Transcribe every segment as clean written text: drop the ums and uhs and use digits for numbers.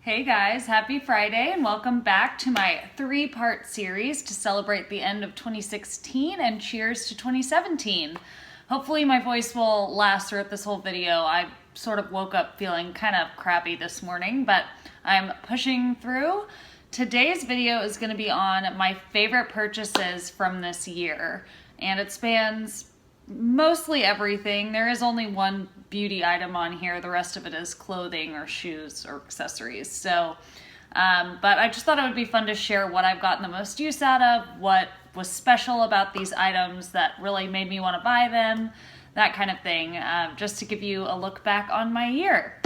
Hey guys, happy Friday and welcome back to my three-part series to celebrate the end of 2016 and cheers to 2017. Hopefully my voice will last throughout this whole video. I sort of woke up feeling kind of crappy this morning, but I'm pushing through. Today's video is going to be on my favorite purchases from this year, and it spans mostly everything. There is only one beauty item on here. The rest of it is clothing or shoes or accessories. So, but I just thought it would be fun to share what I've gotten the most use out of, what was special about these items that really made me want to buy them, that kind of thing, just to give you a look back on my year.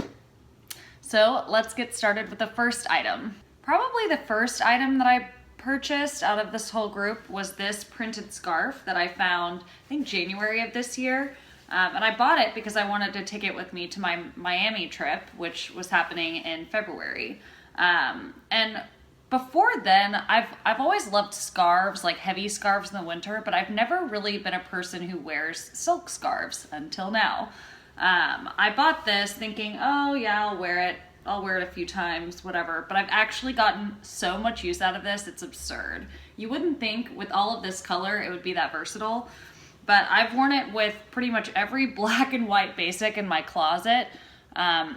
So let's get started with the first item. Probably the first item that I purchased out of this whole group was this printed scarf that I found, I think January of this year. And I bought it because I wanted to take it with me to my Miami trip, which was happening in February. And before then, I've always loved scarves, like heavy scarves in the winter, but I've never really been a person who wears silk scarves until now. I bought this thinking, oh yeah, I'll wear it a few times, whatever, but I've actually gotten so much use out of this, it's absurd. You wouldn't think with all of this color it would be that versatile, but I've worn it with pretty much every black and white basic in my closet.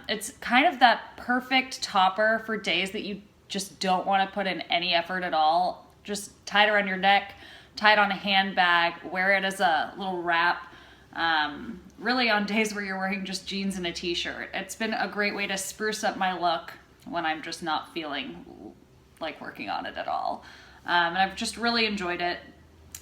It's kind of that perfect topper for days that you just don't want to put in any effort at all. Just tie it around your neck, tie it on a handbag, wear it as a little wrap. Really on days where you're wearing just jeans and a t-shirt. It's been a great way to spruce up my look when I'm just not feeling like working on it at all. And I've just really enjoyed it.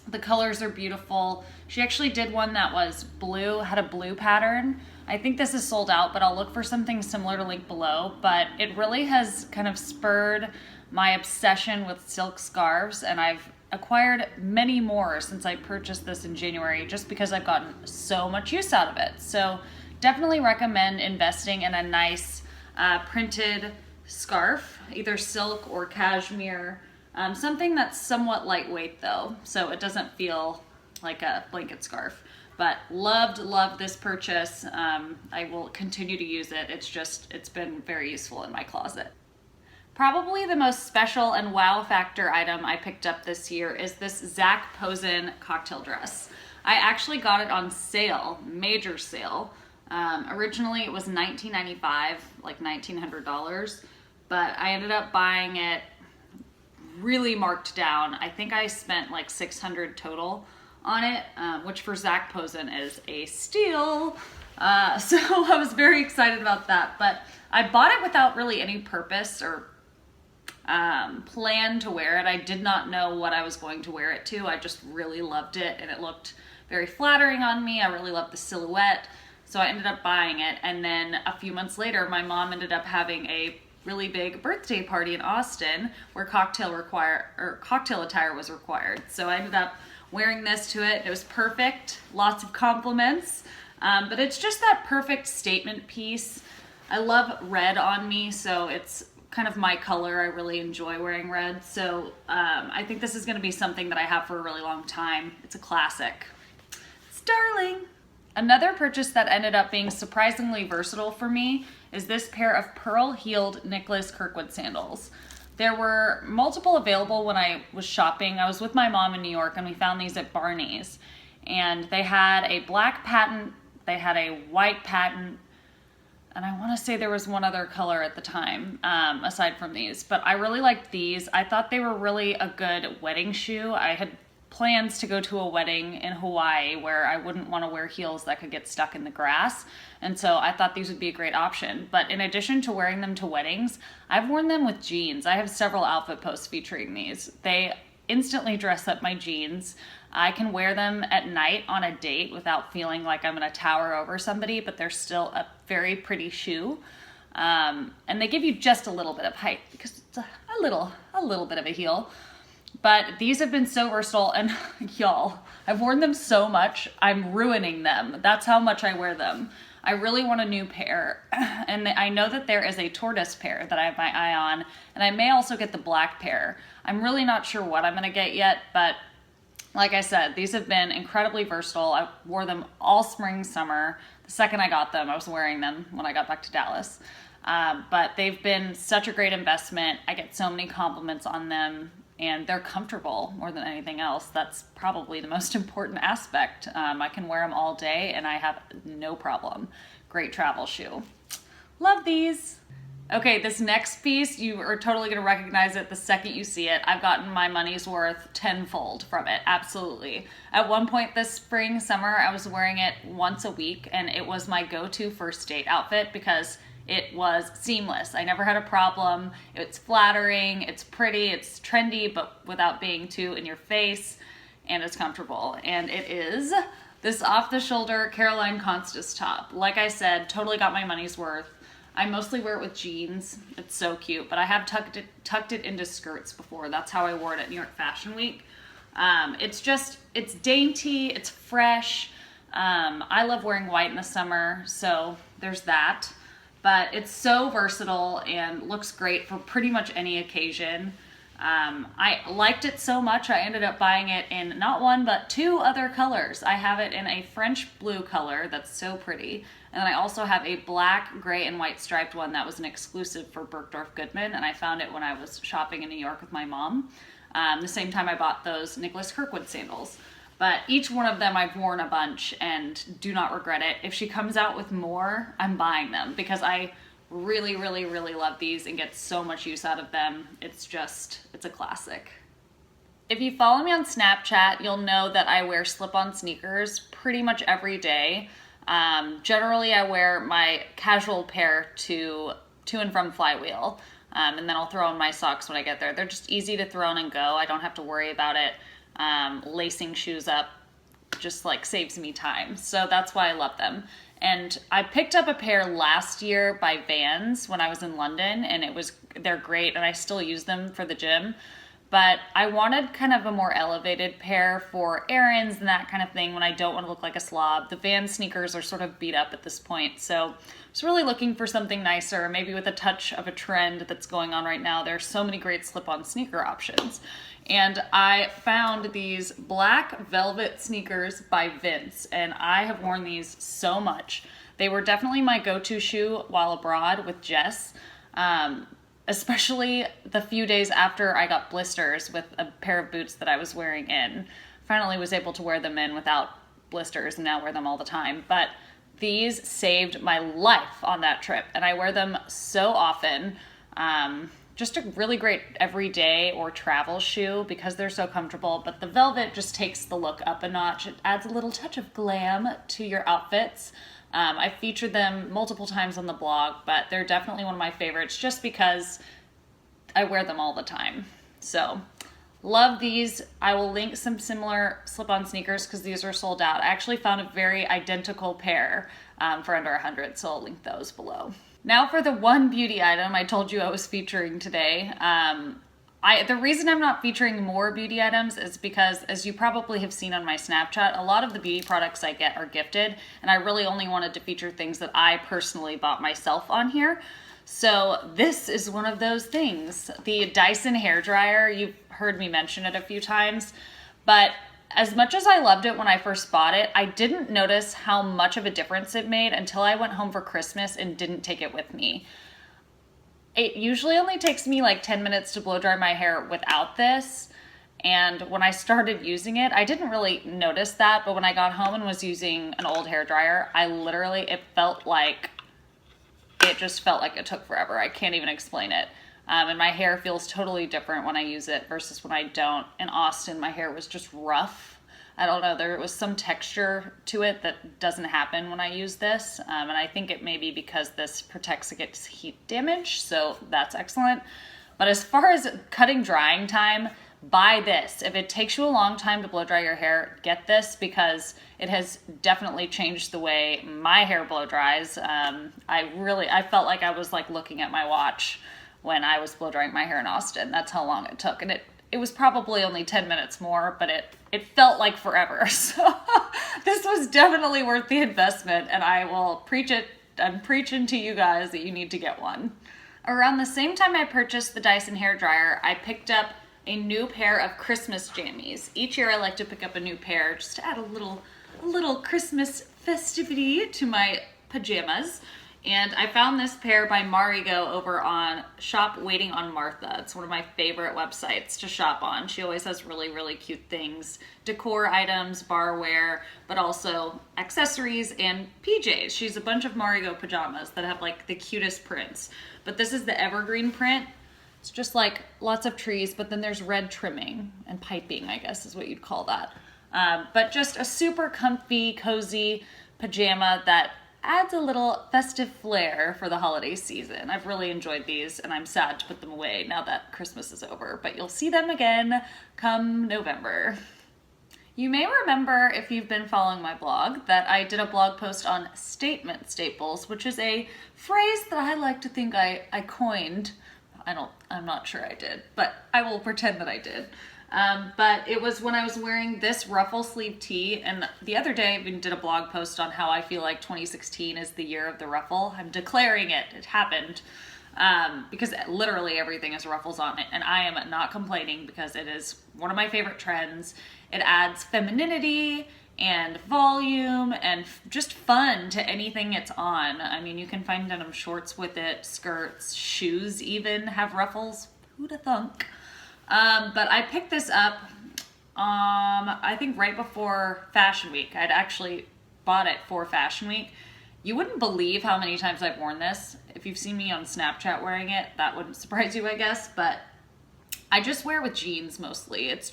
The colors are beautiful. She actually did one that was blue, had a blue pattern. I think this is sold out, but I'll look for something similar to link below. But it really has kind of spurred my obsession with silk scarves, and I've acquired many more since I purchased this in January just because I've gotten so much use out of it. So definitely recommend investing in a nice printed scarf, either silk or cashmere, something that's somewhat lightweight though, so it doesn't feel like a blanket scarf. But loved this purchase. I will continue to use it. It's been very useful in my closet. Probably the most special and wow factor item I picked up this year is this Zac Posen cocktail dress. I actually got it on sale, major sale. Originally it was $19.95, like $1,900, but I ended up buying it really marked down. I think I spent like $600 total on it, which for Zac Posen is a steal. So I was very excited about that, but I bought it without really any purpose or plan to wear it. I did not know what I was going to wear it to. I just really loved it and it looked very flattering on me. I really loved the silhouette. So I ended up buying it. And then a few months later, my mom ended up having a really big birthday party in Austin where cocktail attire was required. So I ended up wearing this to it. It was perfect. Lots of compliments. But it's just that perfect statement piece. I love red on me, so it's kind of my color. I really enjoy wearing red. So I think this is going to be something that I have for a really long time. It's a classic. It's darling. Another purchase that ended up being surprisingly versatile for me is this pair of pearl-heeled Nicholas Kirkwood sandals. There were multiple available when I was shopping. I was with my mom in New York and we found these at Barney's. And they had a black patent, they had a white patent, and I want to say there was one other color at the time, aside from these. But I really liked these. I thought they were really a good wedding shoe. I had plans to go to a wedding in Hawaii where I wouldn't want to wear heels that could get stuck in the grass. And so I thought these would be a great option. But in addition to wearing them to weddings, I've worn them with jeans. I have several outfit posts featuring these. They instantly dress up my jeans. I can wear them at night on a date without feeling like I'm going to tower over somebody, but they're still a very pretty shoe. And they give you just a little bit of height because it's a little bit of a heel. But these have been so versatile, and y'all, I've worn them so much, I'm ruining them. That's how much I wear them. I really want a new pair, and I know that there is a tortoise pair that I have my eye on, and I may also get the black pair. I'm really not sure what I'm going to get yet, but like I said, these have been incredibly versatile. I wore them all spring, summer. The second I got them, I was wearing them when I got back to Dallas. But they've been such a great investment. I get so many compliments on them, and they're comfortable more than anything else. That's probably the most important aspect. I can wear them all day and I have no problem. Great travel shoe. Love these. Okay, this next piece, you are totally gonna recognize it the second you see it. I've gotten my money's worth tenfold from it, absolutely. At one point this spring, summer, I was wearing it once a week, and it was my go-to first date outfit because it was seamless. I never had a problem. It's flattering, it's pretty, it's trendy, but without being too in your face, and it's comfortable. And it is this off-the-shoulder Caroline Constance top. Like I said, totally got my money's worth. I mostly wear it with jeans. It's so cute, but I have tucked it into skirts before. That's how I wore it at New York Fashion Week. It's dainty, it's fresh. I love wearing white in the summer, so there's that. But it's so versatile and looks great for pretty much any occasion. I liked it so much, I ended up buying it in not one, but two other colors. I have it in a French blue color that's so pretty. And then I also have a black, gray, and white striped one that was an exclusive for Bergdorf Goodman, and I found it when I was shopping in New York with my mom. The same time I bought those Nicholas Kirkwood sandals. But each one of them I've worn a bunch and do not regret it. If she comes out with more, I'm buying them because I really, really, really love these and get so much use out of them. It's a classic. If you follow me on Snapchat, you'll know that I wear slip-on sneakers pretty much every day. Generally, I wear my casual pair to and from Flywheel, and then I'll throw on my socks when I get there. They're just easy to throw on and go. I don't have to worry about it. Lacing shoes up just like saves me time. So that's why I love them. And I picked up a pair last year by Vans when I was in London, and they're great, and I still use them for the gym. But I wanted kind of a more elevated pair for errands and that kind of thing when I don't want to look like a slob. The Vans sneakers are sort of beat up at this point, so I was really looking for something nicer, maybe with a touch of a trend that's going on right now. There's so many great slip-on sneaker options. And I found these black velvet sneakers by Vince, and I have worn these so much. They were definitely my go-to shoe while abroad with Jess. Especially the few days after I got blisters with a pair of boots that I was wearing in. Finally was able to wear them in without blisters and now wear them all the time. But these saved my life on that trip, and I wear them so often. Just a really great everyday or travel shoe because they're so comfortable, but the velvet just takes the look up a notch. It adds a little touch of glam to your outfits. I've featured them multiple times on the blog, but they're definitely one of my favorites just because I wear them all the time. So, love these. I will link some similar slip-on sneakers because these are sold out. I actually found a very identical pair for under $100, so I'll link those below. Now for the one beauty item I told you I was featuring today. The reason I'm not featuring more beauty items is because, as you probably have seen on my Snapchat, a lot of the beauty products I get are gifted, and I really only wanted to feature things that I personally bought myself on here. So this is one of those things. The Dyson hairdryer, you've heard me mention it a few times, but as much as I loved it when I first bought it, I didn't notice how much of a difference it made until I went home for Christmas and didn't take it with me. It usually only takes me like 10 minutes to blow dry my hair without this. And when I started using it, I didn't really notice that. But when I got home and was using an old hairdryer, it just felt like it took forever. I can't even explain it. And my hair feels totally different when I use it versus when I don't. In Austin, my hair was just rough. I don't know, there was some texture to it that doesn't happen when I use this. And I think it may be because this protects against heat damage, so that's excellent. But as far as cutting drying time, buy this. If it takes you a long time to blow dry your hair, get this because it has definitely changed the way my hair blow dries. I felt like I was like looking at my watch when I was blow drying my hair in Austin. That's how long it took. And it was probably only 10 minutes more, but it felt like forever. So this was definitely worth the investment, and I will preach it. I'm preaching to you guys that you need to get one. Around the same time I purchased the Dyson hairdryer, I picked up a new pair of Christmas jammies. Each year I like to pick up a new pair just to add a little Christmas festivity to my pajamas. And I found this pair by Marigo over on Shop Waiting on Martha. It's one of my favorite websites to shop on. She always has really, really cute things, decor items, barware, but also accessories and PJs. She's a bunch of Marigo pajamas that have like the cutest prints. But this is the evergreen print. It's just like lots of trees, but then there's red trimming and piping, I guess is what you'd call that. But just a super comfy, cozy pajama that adds a little festive flair for the holiday season. I've really enjoyed these, and I'm sad to put them away now that Christmas is over, but you'll see them again come November. You may remember, if you've been following my blog, that I did a blog post on statement staples, which is a phrase that I like to think I coined. I'm not sure I did, but I will pretend that I did. But it was when I was wearing this ruffle sleeve tee, and the other day I even did a blog post on how I feel like 2016 is the year of the ruffle. I'm declaring it. It happened. Because literally everything has ruffles on it, and I am not complaining because it is one of my favorite trends. It adds femininity and volume and just fun to anything it's on. I mean, you can find denim shorts with it, skirts, shoes even have ruffles. Who'da thunk? But I picked this up, I think right before Fashion Week. I'd actually bought it for Fashion Week. You wouldn't believe how many times I've worn this. If you've seen me on Snapchat wearing it, that wouldn't surprise you, I guess, but I just wear it with jeans mostly. It's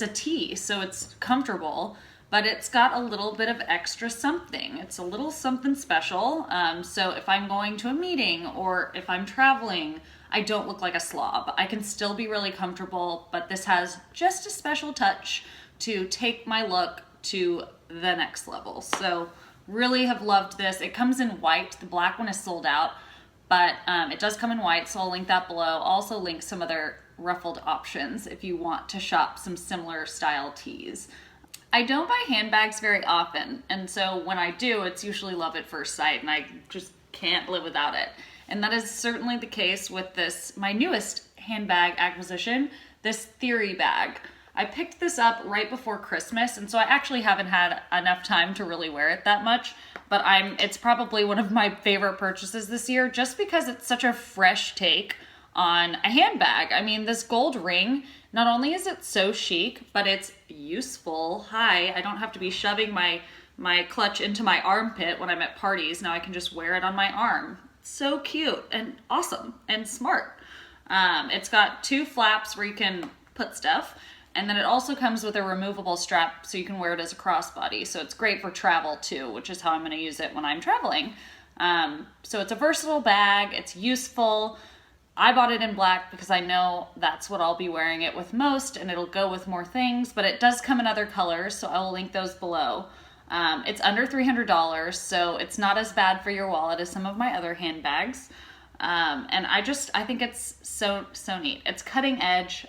a tee, so it's comfortable, but it's got a little bit of extra something. It's a little something special. So if I'm going to a meeting or if I'm traveling, I don't look like a slob. I can still be really comfortable, but this has just a special touch to take my look to the next level. So really have loved this. It comes in white. The black one is sold out, but it does come in white, so I'll link that below. I'll also link some other ruffled options if you want to shop some similar style tees. I don't buy handbags very often, and so when I do, it's usually love at first sight, and I just can't live without it. And that is certainly the case with this, my newest handbag acquisition, this Theory bag. I picked this up right before Christmas, and so I actually haven't had enough time to really wear it that much, but it's probably one of my favorite purchases this year just because it's such a fresh take on a handbag. I mean, this gold ring, not only is it so chic, but it's useful. I don't have to be shoving my clutch into my armpit when I'm at parties. Now I can just wear it on my arm. So cute and awesome and smart. It's got two flaps where you can put stuff, and then it also comes with a removable strap so you can wear it as a crossbody. So it's great for travel too, which is how I'm going to use it when I'm traveling. So it's a versatile bag. It's useful. I bought it in black because I know that's what I'll be wearing it with most, and it'll go with more things, but it does come in other colors, so I will link those below. It's under $300, so it's not as bad for your wallet as some of my other handbags. And I think it's so neat. It's cutting edge.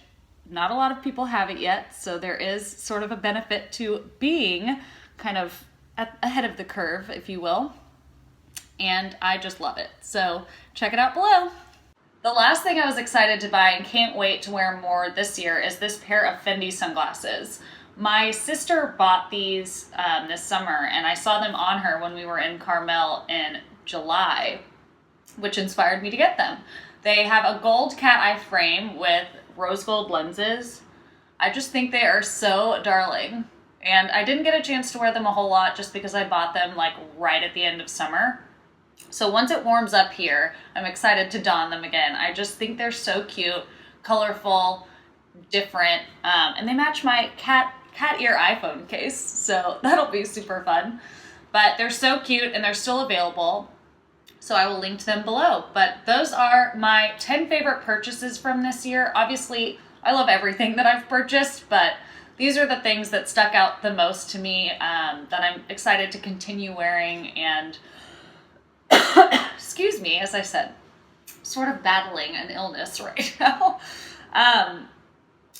Not a lot of people have it yet, so there is sort of a benefit to being kind of ahead of the curve, if you will. And I just love it. So check it out below. The last thing I was excited to buy and can't wait to wear more this year is this pair of Fendi sunglasses. My sister bought these this summer, and I saw them on her when we were in Carmel in July, which inspired me to get them. They have a gold cat eye frame with rose gold lenses. I just think they are so darling, and I didn't get a chance to wear them a whole lot just because I bought them like right at the end of summer. So once it warms up here, I'm excited to don them again. I just think they're so cute, colorful, different, and they match my cat ear iPhone case, so that'll be super fun. But they're so cute, and they're still available, so I will link to them below. But those are my 10 favorite purchases from this year. Obviously, I love everything that I've purchased, but these are the things that stuck out the most to me, that I'm excited to continue wearing. And excuse me, as I said, sort of battling an illness right now.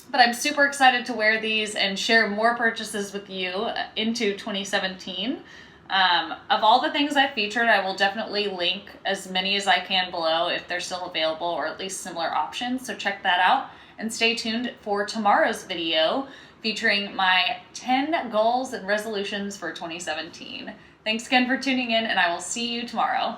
But I'm super excited to wear these and share more purchases with you into 2017. Of all the things I featured, I will definitely link as many as I can below if they're still available, or at least similar options. So check that out and stay tuned for tomorrow's video featuring my 10 goals and resolutions for 2017. Thanks again for tuning in, and I will see you tomorrow.